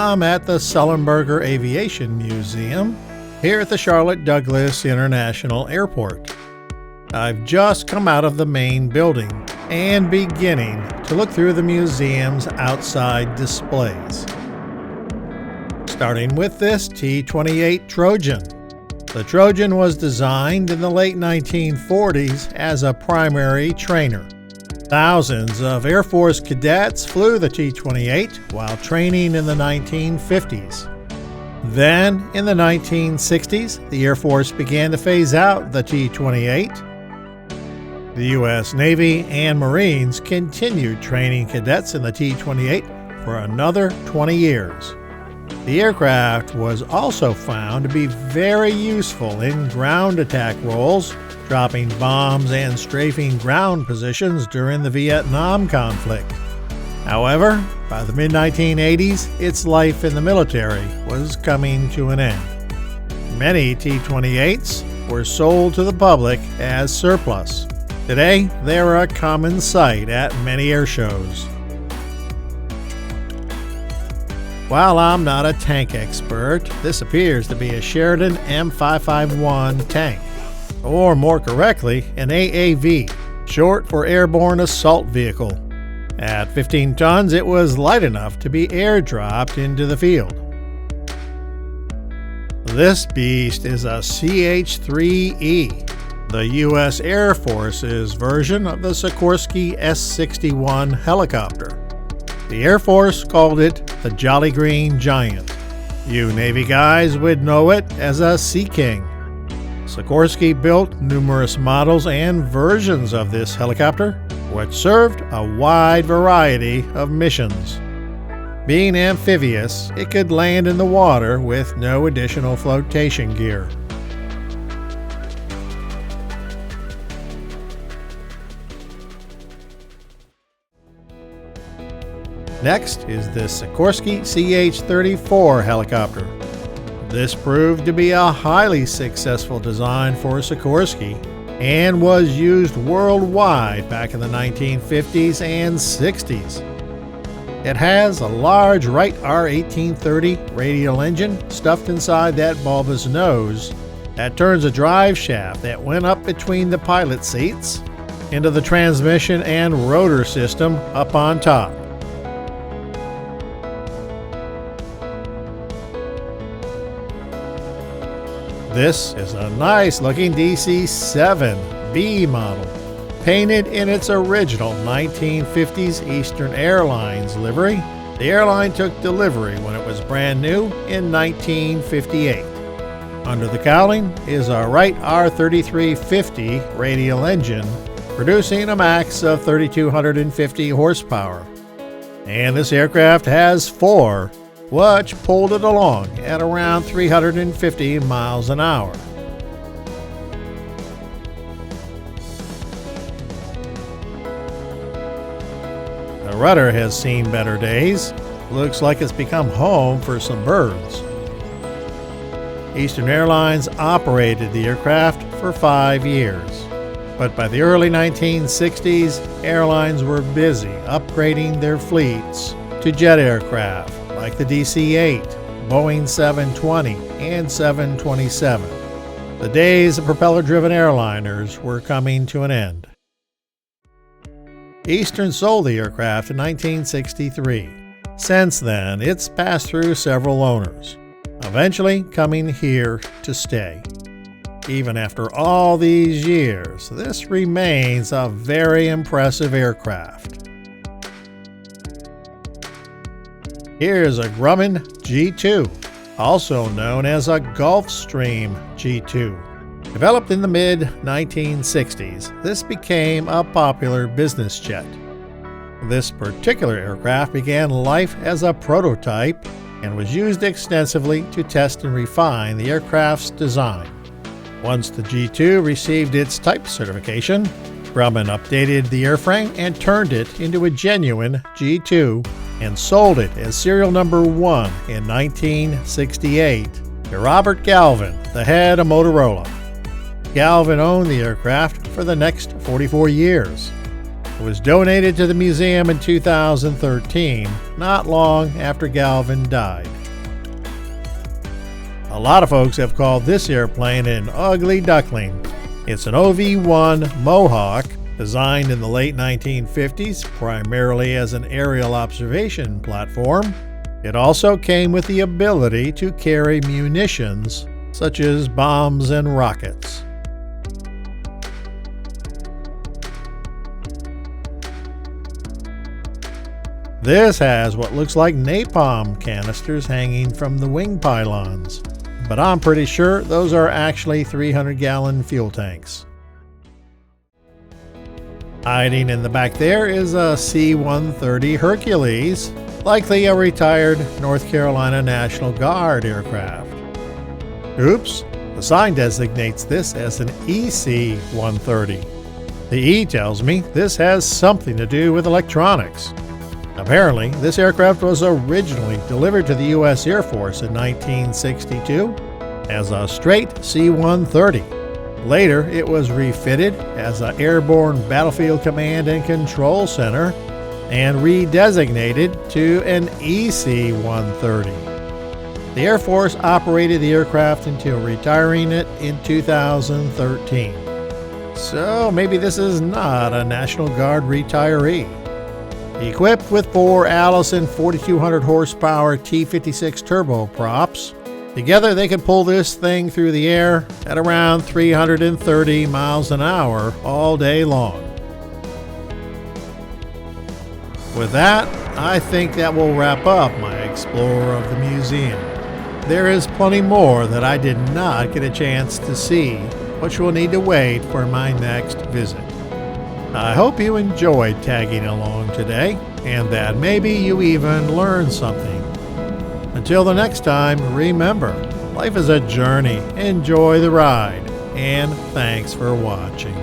I'm at the Sullenberger Aviation Museum here at the Charlotte Douglas International Airport. I've just come out of the main building and beginning to look through the museum's outside displays. Starting with this T-28 Trojan. The Trojan was designed in the late 1940s as a primary trainer. Thousands of Air Force cadets flew the T-28 while training in the 1950s. Then, in the 1960s, the Air Force began to phase out the T-28. The U.S. Navy and Marines continued training cadets in the T-28 for another 20 years. The aircraft was also found to be very useful in ground attack roles, dropping bombs and strafing ground positions during the Vietnam conflict. However, by the mid-1980s, its life in the military was coming to an end. Many T-28s were sold to the public as surplus. Today, they are a common sight at many air shows. While I'm not a tank expert, this appears to be a Sheridan M551 tank, or more correctly, an AAV, short for Airborne Assault Vehicle. At 15 tons, it was light enough to be airdropped into the field. This beast is a CH-3E, the U.S. Air Force's version of the Sikorsky S-61 helicopter. The Air Force called it the Jolly Green Giant. You Navy guys would know it as a Sea King. Sikorsky built numerous models and versions of this helicopter, which served a wide variety of missions. Being amphibious, it could land in the water with no additional flotation gear. Next is the Sikorsky CH-34 helicopter. This proved to be a highly successful design for Sikorsky and was used worldwide back in the 1950s and 60s. It has a large Wright R-1830 radial engine stuffed inside that bulbous nose that turns a drive shaft that went up between the pilot seats into the transmission and rotor system up on top. This is a nice-looking DC-7 B model, painted in its original 1950s Eastern Airlines livery. The airline took delivery when it was brand new in 1958. Under the cowling is a Wright R-3350 radial engine, producing a max of 3,250 horsepower. And this aircraft has four, which pulled it along at around 350 miles an hour. The rudder has seen better days. Looks like it's become home for some birds. Eastern Airlines operated the aircraft for 5 years, but by the early 1960s, airlines were busy upgrading their fleets to jet aircraft like the DC-8, Boeing 720, and 727. The days of propeller-driven airliners were coming to an end. Eastern sold the aircraft in 1963. Since then, it's passed through several owners, eventually coming here to stay. Even after all these years, this remains a very impressive aircraft. Here's a Grumman G2, also known as a Gulfstream G2. Developed in the mid-1960s, this became a popular business jet. This particular aircraft began life as a prototype and was used extensively to test and refine the aircraft's design. Once the G2 received its type certification, Grumman updated the airframe and turned it into a genuine G2 and sold it as serial number 1 in 1968 to Robert Galvin, the head of Motorola. Galvin owned the aircraft for the next 44 years. It was donated to the museum in 2013, not long after Galvin died. A lot of folks have called this airplane an ugly duckling. It's an OV-1 Mohawk, designed in the late 1950s primarily as an aerial observation platform. It also came with the ability to carry munitions, such as bombs and rockets. This has what looks like napalm canisters hanging from the wing pylons, but I'm pretty sure those are actually 300-gallon fuel tanks. Hiding in the back there is a C-130 Hercules, likely a retired North Carolina National Guard aircraft. Oops, the sign designates this as an EC-130. The E tells me this has something to do with electronics. Apparently, this aircraft was originally delivered to the U.S. Air Force in 1962 as a straight C-130. Later, it was refitted as an Airborne Battlefield Command and Control Center and redesignated to an EC-130. The Air Force operated the aircraft until retiring it in 2013. So maybe this is not a National Guard retiree. Equipped with 4 Allison 4200 horsepower T56 turboprops, together they can pull this thing through the air at around 330 miles an hour all day long. With that, I think that will wrap up my Explorer of the Museum. There is plenty more that I did not get a chance to see, which will need to wait for my next visit. I hope you enjoyed tagging along today, and that maybe you even learned something. Until the next time, remember, life is a journey. Enjoy the ride, and thanks for watching.